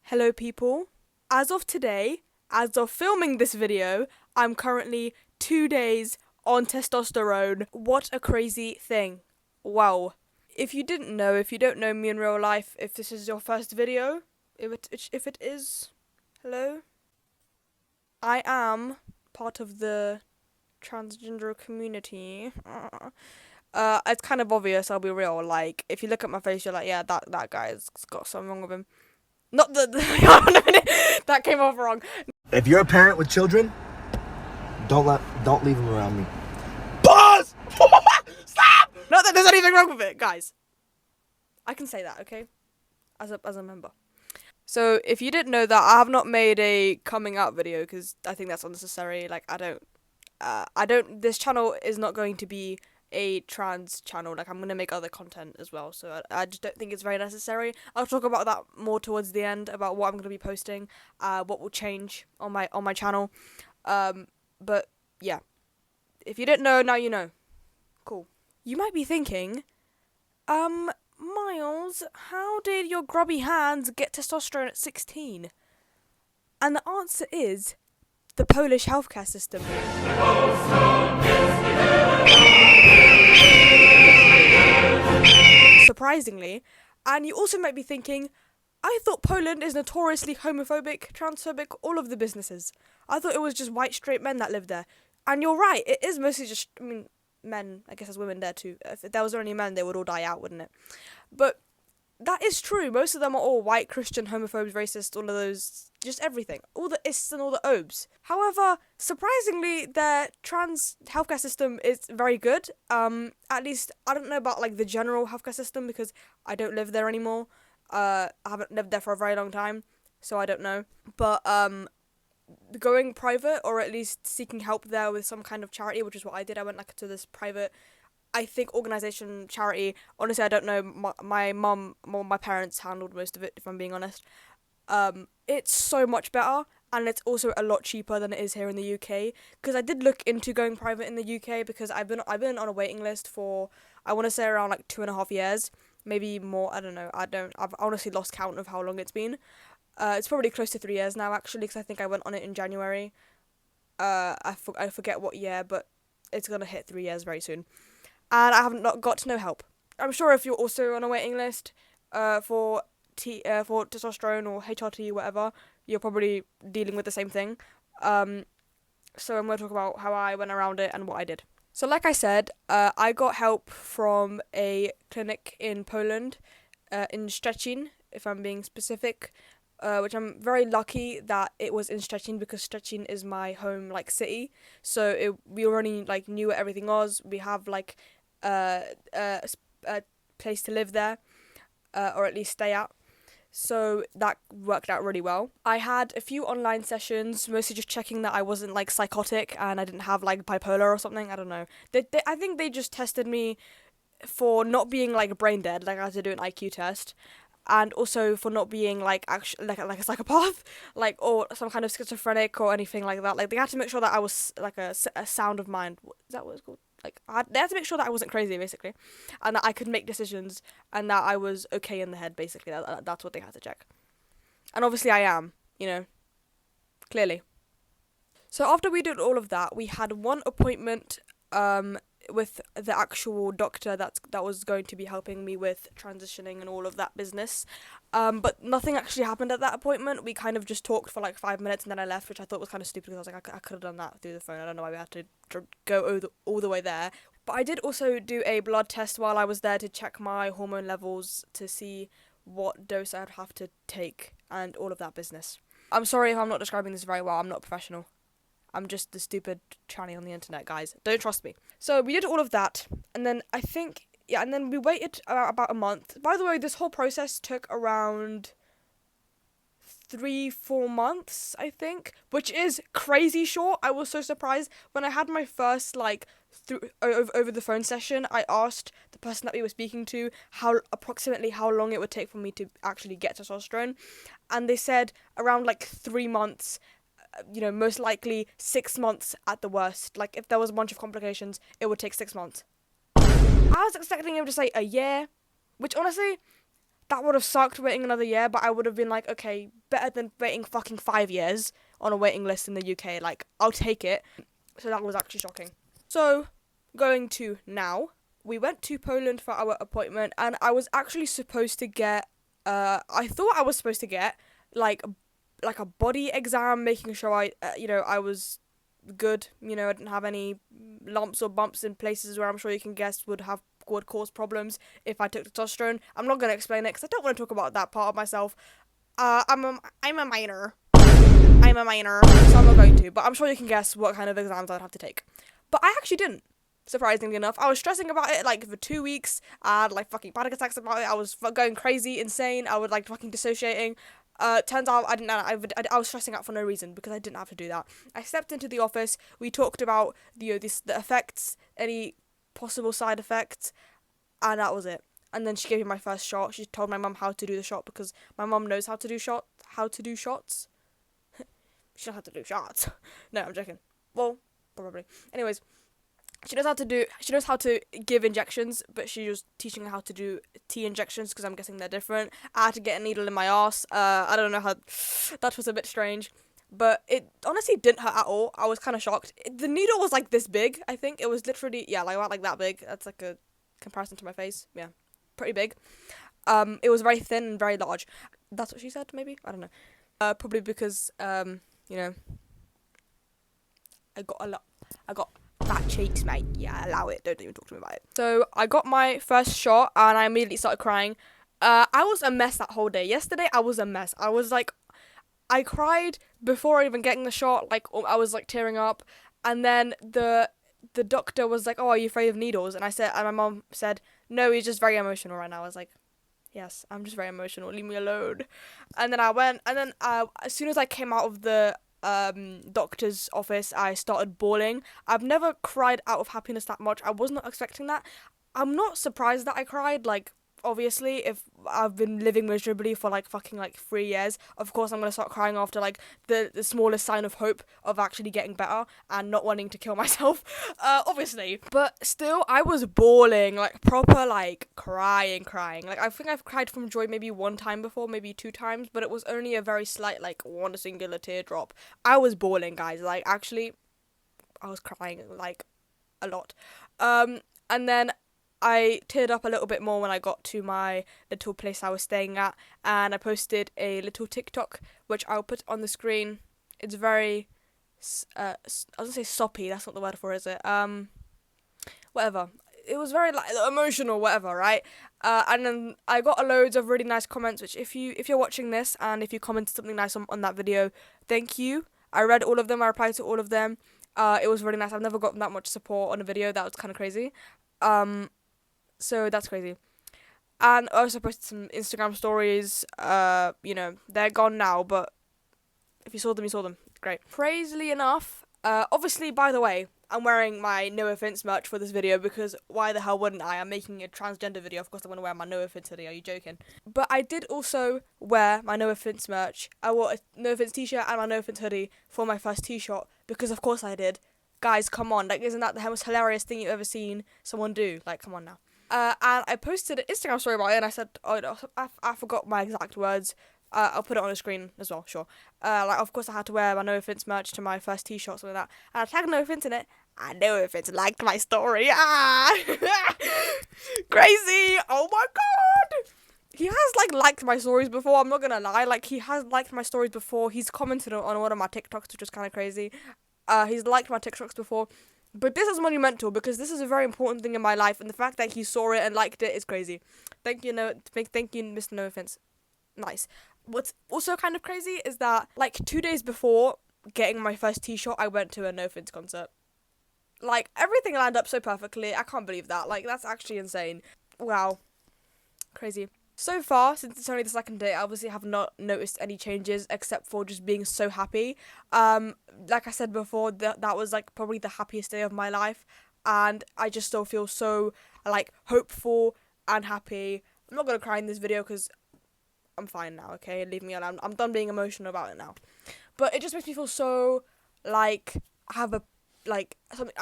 Hello people. As of today, as of filming this video, I'm currently 2 days on testosterone. What a crazy thing. Wow. If you didn't know, if you don't know me in real life, if this is your first video, if it is, hello? I am part of the transgender community. It's kind of obvious, I'll be real. Like, if you look at my face, you're like, yeah, that guy's got something wrong with him. Not the hold on a minute. That came off wrong. If you're a parent with children, don't leave them around me. Pause! Stop! Not that there's anything wrong with it, guys. I can say that, okay? As a member. So, if you didn't know that, I have not made a coming out video because I think that's unnecessary. Like, this channel is not going to be a trans channel. Like, I'm gonna make other content as well, so I just don't think it's very necessary. I'll talk about that more towards the end, about what I'm gonna be posting, what will change on my channel. But yeah, if you didn't know, now you know. Cool. You might be thinking, Miles, how did your grubby hands get testosterone at 16? And the answer is the Polish healthcare system. Surprisingly. And you also might be thinking, I thought Poland is notoriously homophobic, transphobic, all of the businesses. I thought it was just white straight men that lived there. And you're right, it is mostly just, men. I guess there's women there too. If there was only men, they would all die out, wouldn't it? But that is true. Most of them are all white, Christian, homophobes, racist, all of those, just everything. All the ists and all the obes. However, surprisingly, their trans healthcare system is very good. At least, I don't know about, like, the general healthcare system because I don't live there anymore. I haven't lived there for a very long time, so I don't know. But, going private, or at least seeking help there with some kind of charity, which is what I did. I went, like, to this private, I think, organisation, charity. Honestly, I don't know. My mum, my parents handled most of it, if I'm being honest. It's so much better, and it's also a lot cheaper than it is here in the UK. Because I did look into going private in the UK because I've been on a waiting list for, I want to say, around like 2.5 years, maybe more. I don't know. I've honestly lost count of how long it's been. It's probably close to 3 years now, actually, because I think I went on it in January. I forget what year, but it's gonna hit 3 years very soon. And I haven't not got no help. I'm sure if you're also on a waiting list for testosterone or HRT, whatever, you're probably dealing with the same thing. So I'm going to talk about how I went around it and what I did. So like I said, I got help from a clinic in Poland, in Szczecin, if I'm being specific, which I'm very lucky that it was in Szczecin because Szczecin is my home, like, city. So we already, like, knew what everything was. We have, like, a place to live there, or at least stay at. So that worked out really well. I had a few online sessions, mostly just checking that I wasn't, like, psychotic and I didn't have, like, bipolar or something. I don't know. I think they just tested me for not being, like, brain dead, like I had to do an IQ test, and also for not being, like, actually like a psychopath, like, or some kind of schizophrenic or anything like that. Like, they had to make sure that I was, like, a sound of mind. Is that what it's called? Like, they had to make sure that I wasn't crazy, basically, and that I could make decisions, and that I was okay in the head, basically. That's what they had to check. And obviously I am, clearly. So after we did all of that, we had one appointment with the actual doctor that was going to be helping me with transitioning and all of that business. But nothing actually happened at that appointment. We kind of just talked for like 5 minutes and then I left, which I thought was kind of stupid because I was like, I could have done that through the phone. I don't know why we had to go all the way there. But I did also do a blood test while I was there to check my hormone levels to see what dose I'd have to take and all of that business. I'm sorry if I'm not describing this very well. I'm not a professional. I'm just the stupid tranny on the internet, guys. Don't trust me. So we did all of that, and then and then we waited about a month. By the way, this whole process took around 3-4 months, I think, which is crazy short. I was so surprised when I had my first over the phone session. I asked the person that we were speaking to approximately how long it would take for me to actually get testosterone, and they said around like 3 months. Most likely 6 months at the worst. Like, if there was a bunch of complications, it would take 6 months. I was expecting him to say a year, which honestly, that would have sucked waiting another year, but I would have been like, okay, better than waiting fucking 5 years on a waiting list in the UK. Like, I'll take it. So that was actually shocking. So, going to now, we went to Poland for our appointment, and I was actually supposed to get, I thought I was supposed to get, like a body exam, making sure I was good, I didn't have any lumps or bumps in places where I'm sure you can guess would cause problems if I took testosterone. I'm not going to explain it because I don't want to talk about that part of myself. I'm a minor. I'm a minor, so I'm not going to, but I'm sure you can guess what kind of exams I'd have to take. But I actually didn't, surprisingly enough. I was stressing about it, like, for 2 weeks. I had, like, fucking panic attacks about it. I was going crazy, insane. I was, like, fucking dissociating. Turns out I was stressing out for no reason because I didn't have to do that. I stepped into the office. We talked about the effects, any possible side effects, and that was it. And then she gave me my first shot. She told my mum how to do the shot because my mum knows how to do shots. She knows how to do shots. No, I'm joking. Well, probably. Anyways, she knows how to give injections, but she was teaching her how to do T injections because I'm guessing they're different. I had to get a needle in my arse. I don't know how, that was a bit strange, but it honestly didn't hurt at all. I was kind of shocked. The needle was like this big, I think. It was literally, like that big. That's like a comparison to my face. Yeah, pretty big. It was very thin and very large. That's what she said, maybe? I don't know. Probably because, I got fat cheeks, mate. Yeah, allow it. Don't even talk to me about it. So I got my first shot and I immediately started crying. I was a mess that whole day. Yesterday I was a mess. I cried before even getting the shot. Like, I was like tearing up, and then the doctor was like, "Oh, are you afraid of needles?" And my mom said, "No, he's just very emotional right now." I was like, "Yes, I'm just very emotional. Leave me alone." And then I went, and then as soon as I came out of the doctor's office, I started bawling. I've never cried out of happiness that much. I was not expecting that. I'm not surprised that I cried. Like, obviously, if I've been living miserably for like fucking like 3 years, of course I'm gonna start crying after like the smallest sign of hope of actually getting better and not wanting to kill myself. Obviously, but still, I was bawling, like proper, like crying. Like, I think I've cried from joy maybe one time before, maybe 2 times, but it was only a very slight, like one singular teardrop. I was bawling, guys. Like, actually, I was crying like a lot. And then I teared up a little bit more when I got to my little place I was staying at, and I posted a little TikTok, which I'll put on the screen. It's very, I was gonna say soppy, that's not the word for it, is it? Whatever. It was very, like, emotional, whatever, right? And then I got loads of really nice comments, which if you're watching this, and if you commented something nice on that video, thank you. I read all of them, I replied to all of them. It was really nice. I've never gotten that much support on a video. That was kind of crazy. So that's crazy. And I also posted some Instagram stories. They're gone now, but if you saw them, you saw them. Great. Crazily enough, obviously, by the way, I'm wearing my No Offense merch for this video because why the hell wouldn't I? I'm making a transgender video. Of course, I want to wear my No Offense hoodie. Are you joking? But I did also wear my No Offense merch. I wore a No Offense t-shirt and my No Offense hoodie for my first t-shot because, of course, I did. Guys, come on. Like, isn't that the most hilarious thing you've ever seen someone do? Like, come on now. And I posted an Instagram story about it, and I said, I forgot my exact words. I'll put it on the screen as well, sure. Of course I had to wear my No Offense merch to my first t-shirt, something like that. And I tagged No Offense in it, and No Offense liked my story. Crazy! Oh my god! He has, liked my stories before, I'm not gonna lie. Like, he has liked my stories before. He's commented on one of my TikToks, which is kind of crazy. He's liked my TikToks before. But this is monumental because this is a very important thing in my life, and the fact that he saw it and liked it is crazy. Thank you, Mr. No Offense. Nice. What's also kind of crazy is that, 2 days before getting my first t-shirt, I went to a No Offense concert. Everything lined up so perfectly. I can't believe that. That's actually insane. Wow. Crazy. So far, since it's only the second day, I obviously have not noticed any changes except for just being so happy. Like I said before, that was probably the happiest day of my life, and I just still feel so hopeful and happy. I'm not gonna cry in this video because I'm fine now. Okay, leave me alone. I'm done being emotional about it now. But it just makes me feel so I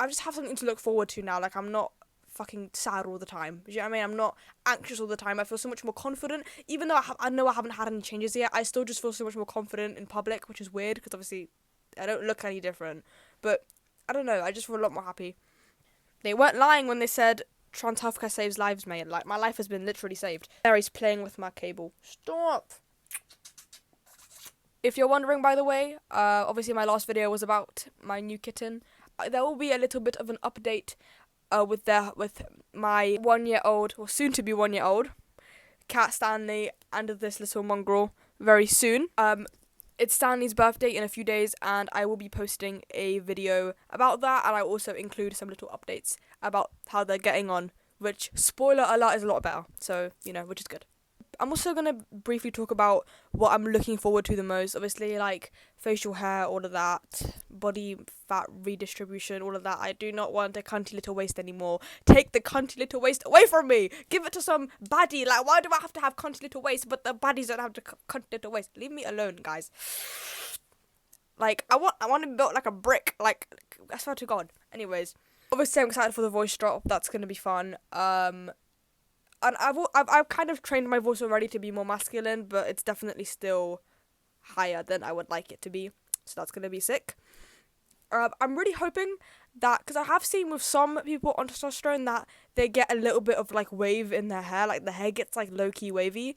just have something to look forward to now. I'm not fucking sad all the time. Do you know what I mean? I'm not anxious all the time. I feel so much more confident. Even though I know I haven't had any changes yet, I still just feel so much more confident in public, which is weird because obviously I don't look any different. But I don't know, I just feel a lot more happy. They weren't lying when they said trans healthcare saves lives, mate. Like, my life has been literally saved. Mary's playing with my cable. Stop! If you're wondering, by the way, obviously my last video was about my new kitten. There will be a little bit of an update with my 1-year-old, or soon to be 1-year-old, cat Stanley, and this little mongrel very soon. It's Stanley's birthday in a few days, and I will be posting a video about that, and I also include some little updates about how they're getting on, which, spoiler alert, is a lot better, so, which is good. I'm also going to briefly talk about what I'm looking forward to the most. Obviously, like, facial hair, all of that, body fat redistribution, all of that. I do not want a cunty little waist anymore. Take the cunty little waist away from me! Give it to some baddie. Like, why do I have to have cunty little waist, but the baddies don't have the cunty little waist? Leave me alone, guys. Like, I want to be built like a brick. Like, I swear to God. Anyways, obviously I'm excited for the voice drop. That's going to be fun. And I've kind of trained my voice already to be more masculine, but it's definitely still higher than I would like it to be. So that's going to be sick. I'm really hoping that, because I have seen with some people on testosterone that they get a little bit of, like, wave in their hair. Like, the hair gets, like, low-key wavy.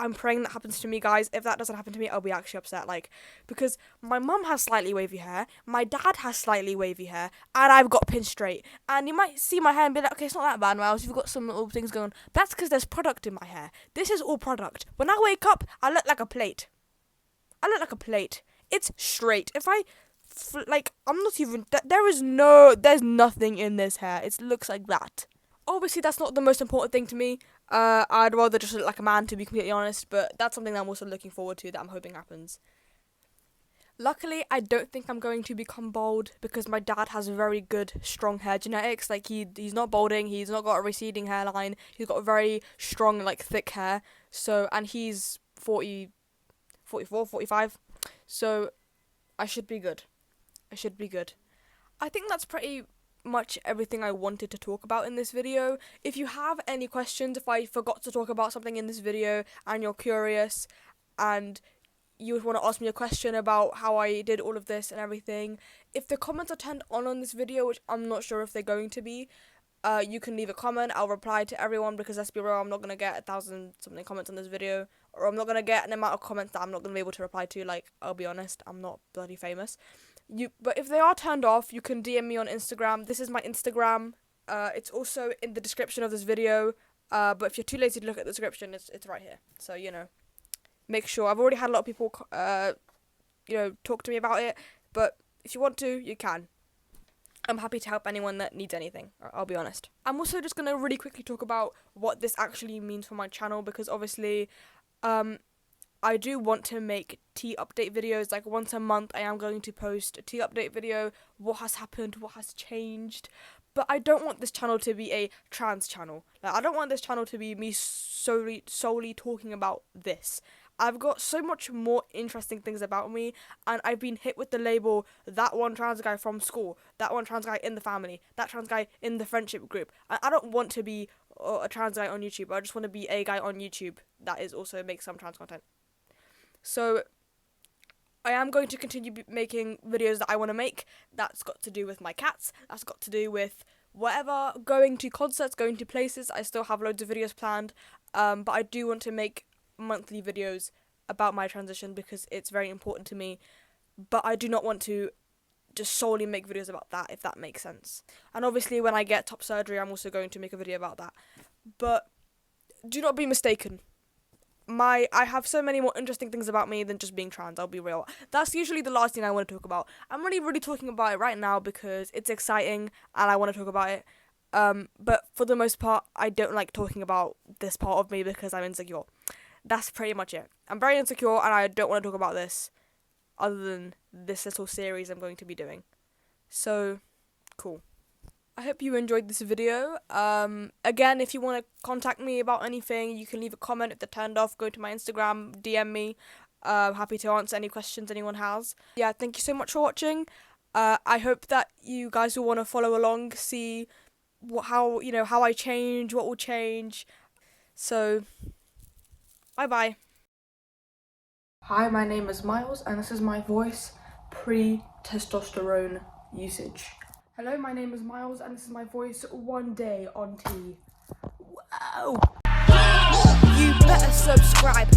I'm praying that happens to me, guys. If that doesn't happen to me, I'll be actually upset. Like, because my mum has slightly wavy hair, my dad has slightly wavy hair, and I've got pin straight. And you might see my hair and be like, okay, it's not that bad, Miles. You've got some little things going on. That's because there's product in my hair. This is all product. When I wake up, I look like a plate. It's straight. If I, I'm not even, there's nothing in this hair. It looks like that. Obviously, that's not the most important thing to me. I'd rather just look like a man, to be completely honest, but that's something that I'm also looking forward to, that I'm hoping happens. Luckily, I don't think I'm going to become bald, because my dad has very good, strong hair genetics. Like, he's not balding, he's not got a receding hairline, he's got a very strong, like, thick hair, so, and he's 44, 45, so I should be good. I think that's pretty much everything I wanted to talk about in this video. If you have any questions, if I forgot to talk about something in this video and you're curious and you would want to ask me a question about how I did all of this and everything, if the comments are turned on this video, which I'm not sure if they're going to be, you can leave a comment. I'll reply to everyone, because let's be real, I'm not going to get 1,000 something comments on this video, or I'm not going to get an amount of comments that I'm not going to be able to reply to. Like, I'll be honest, I'm not bloody famous. But if they are turned off, you can DM me on Instagram. This is my Instagram. It's also in the description of this video. But if you're too lazy to look at the description, it's right here. So, make sure. I've already had a lot of people, talk to me about it. But if you want to, you can. I'm happy to help anyone that needs anything, I'll be honest. I'm also just going to really quickly talk about what this actually means for my channel, because obviously, I do want to make tea update videos. Like, once a month I am going to post a tea update video, what has happened, what has changed. But I don't want this channel to be a trans channel. Like, I don't want this channel to be me solely talking about this. I've got so much more interesting things about me, and I've been hit with the label, that one trans guy from school, that one trans guy in the family, that trans guy in the friendship group. I don't want to be a trans guy on YouTube. I just want to be a guy on YouTube that is also makes some trans content. So, I am going to continue making videos that I want to make. That's got to do with my cats. That's got to do with whatever, going to concerts, going to places. I still have loads of videos planned. But I do want to make monthly videos about my transition, because it's very important to me. But I do not want to just solely make videos about that, if that makes sense. And obviously, when I get top surgery, I'm also going to make a video about that. But do not be mistaken. I have so many more interesting things about me than just being trans, I'll be real. That's usually the last thing I want to talk about. I'm really talking about it right now because it's exciting and I want to talk about it. But for the most part, I don't like talking about this part of me because I'm insecure. That's pretty much it. I'm very insecure and I don't want to talk about this other than this little series I'm going to be doing. So, cool. I hope you enjoyed this video. Again, if you want to contact me about anything, you can leave a comment. If they're turned off, go to my Instagram, DM me. Happy to answer any questions anyone has. Yeah, thank you so much for watching. I hope that you guys will want to follow along, see how how I change, what will change. So, bye bye. Hi, my name is Miles, and this is my voice pre-testosterone usage. Hello, my name is Miles, and this is my voice one day on tea. Wow! You better subscribe.